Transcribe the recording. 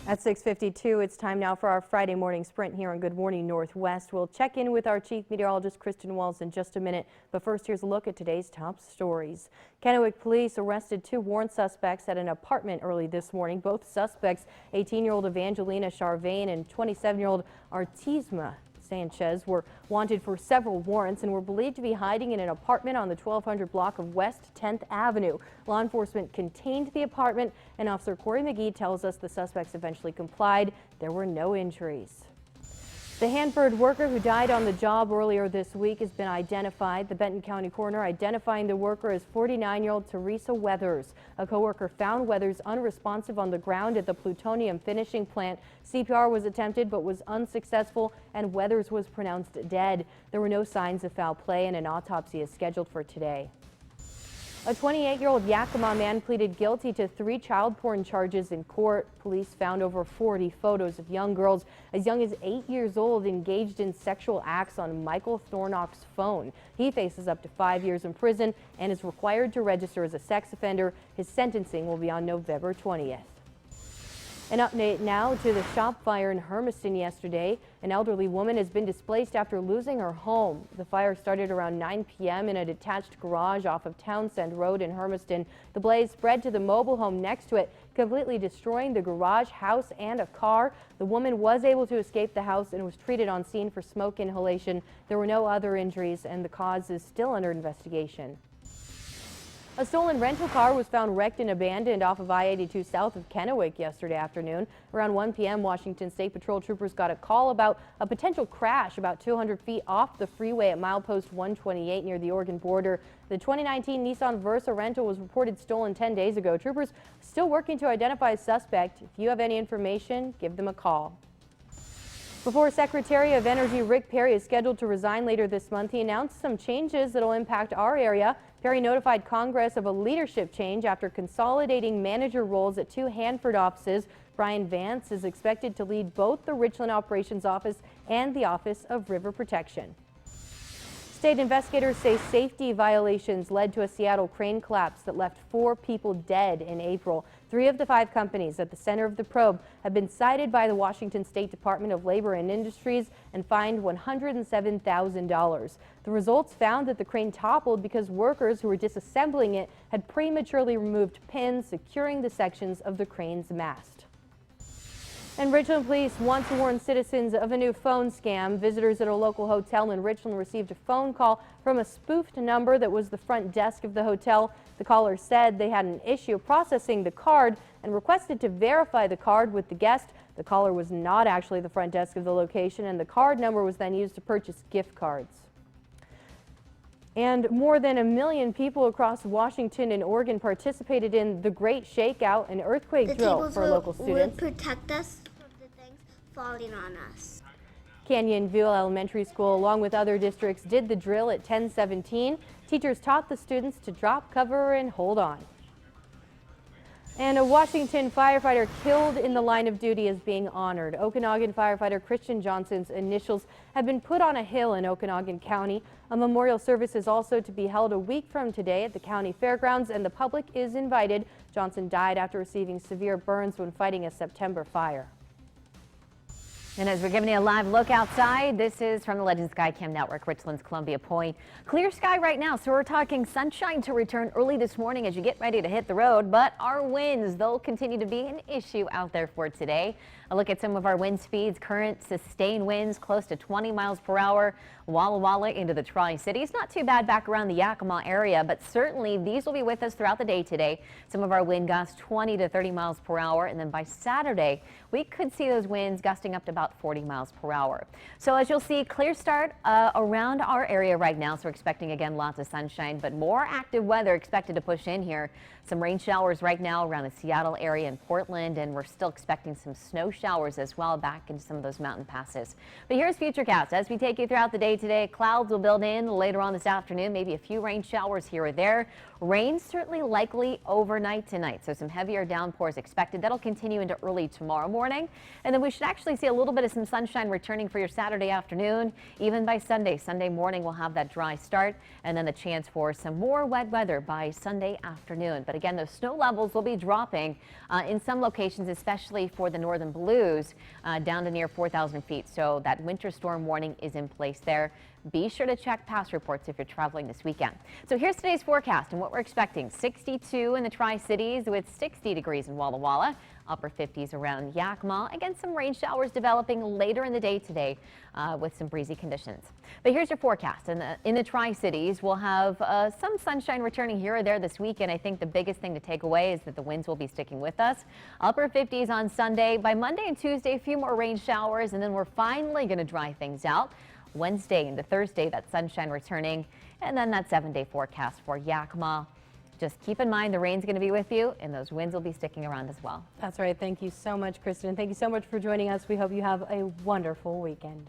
At 6:52, it's time now for our Friday morning sprint here on Good Morning Northwest. We'll check in with our chief meteorologist, Kristen Walls, in just a minute. But first, here's a look at today's top stories. Kennewick police arrested two warrant suspects at an apartment early this morning. Both suspects, 18-year-old Evangelina Charvain and 27-year-old Artisma Sanchez, were wanted for several warrants and were believed to be hiding in an apartment on the 1200 block of West 10th Avenue. Law enforcement contained the apartment, and Officer Corey McGee tells us the suspects eventually complied. There were no injuries. The Hanford worker who died on the job earlier this week has been identified. The Benton County coroner identifying the worker as 49-year-old Teresa Weathers. A coworker found Weathers unresponsive on the ground at the plutonium finishing plant. CPR was attempted but was unsuccessful, and Weathers was pronounced dead. There were no signs of foul play, and an autopsy is scheduled for today. A 28-year-old Yakima man pleaded guilty to 3 child porn charges in court. Police found over 40 photos of young girls as young as 8 years old engaged in sexual acts on Michael Thornock's phone. He faces up to 5 years in prison and is required to register as a sex offender. His sentencing will be on November 20th. An update now to the shop fire in Hermiston yesterday. An elderly woman has been displaced after losing her home. The fire started around 9 p.m. in a detached garage off of Townsend Road in Hermiston. The blaze spread to the mobile home next to it, completely destroying the garage, house, and a car. The woman was able to escape the house and was treated on scene for smoke inhalation. There were no other injuries, and the cause is still under investigation. A stolen rental car was found wrecked and abandoned off of I-82 south of Kennewick yesterday afternoon. Around 1 p.m., Washington State Patrol troopers got a call about a potential crash about 200 feet off the freeway at milepost 128 near the Oregon border. The 2019 Nissan Versa rental was reported stolen 10 days ago. Troopers still working to identify a suspect. If you have any information, give them a call. Before Secretary of Energy Rick Perry is scheduled to resign later this month, he announced some changes that will impact our area. Perry notified Congress of a leadership change after consolidating manager roles at 2 Hanford offices. Brian Vance is expected to lead both the Richland Operations Office and the Office of River Protection. State investigators say safety violations led to a Seattle crane collapse that left 4 people dead in April. 3 of the 5 companies at the center of the probe have been cited by the Washington State Department of Labor and Industries and fined $107,000. The results found that the crane toppled because workers who were disassembling it had prematurely removed pins securing the sections of the crane's mast. And Richland police want to warn citizens of a new phone scam. Visitors at a local hotel in Richland received a phone call from a spoofed number that was the front desk of the hotel. The caller said they had an issue processing the card and requested to verify the card with the guest. The caller was not actually the front desk of the location, and the card number was then used to purchase gift cards. And more than 1 million people across Washington and Oregon participated in the Great Shakeout, an earthquake drill for local students. The tables would protect us from the things falling on us. Canyonville Elementary School, along with other districts, did the drill at 10:17. Teachers taught the students to drop, cover, and hold on. And a Washington firefighter killed in the line of duty is being honored. Okanogan firefighter Christian Johnson's initials have been put on a hill in Okanogan County. A memorial service is also to be held a week from today at the county fairgrounds, and the public is invited. Johnson died after receiving severe burns when fighting a September fire. And as we're giving you a live look outside, this is from the Legend Skycam Network, Richland's Columbia Point. Clear sky right now, so we're talking sunshine to return early this morning as you get ready to hit the road. But our winds, they'll continue to be an issue out there for today. A look at some of our wind speeds. Current sustained winds close to 20 miles per hour. Walla Walla into the Tri-Cities. Not too bad back around the Yakima area, but certainly these will be with us throughout the day today. Some of our wind gusts 20 to 30 miles per hour, and then by Saturday we could see those winds gusting up to about 40 miles per hour. So as you'll see, clear start around our area right now. So we're expecting again lots of sunshine, but more active weather expected to push in here. Some rain showers right now around the Seattle area and Portland, and we're still expecting some snow showers as well back into some of those mountain passes. But here's Futurecast. As we take you throughout the day today, clouds will build in later on this afternoon, maybe a few rain showers here or there. Rain certainly likely overnight tonight, so some heavier downpours expected. That'll continue into early tomorrow morning, and then we should actually see a little little bit of some sunshine returning for your Saturday afternoon. Even by Sunday morning, we'll have that dry start and then the chance for some more wet weather by Sunday afternoon. But again, those snow levels will be dropping in some locations, especially for the northern Blues, down to near 4,000 feet. So that winter storm warning is in place there. Be sure to check past reports if you're traveling this weekend. So here's today's forecast and what we're expecting. 62 in the Tri-Cities with 60 degrees in Walla Walla. Upper 50s around Yakima. Again, some rain showers developing later in the day today with some breezy conditions. But here's your forecast. In the Tri-Cities, we'll have some sunshine returning here or there this weekend. I think the biggest thing to take away is that the winds will be sticking with us. Upper 50s on Sunday. By Monday and Tuesday, a few more rain showers, and then we're finally going to dry things out. Wednesday into Thursday, that sunshine returning, and then that 7-day forecast for Yakima. Just keep in mind the rain's going to be with you and those winds will be sticking around as well. That's right. Thank you so much, Kristen. Thank you so much for joining us. We hope you have a wonderful weekend.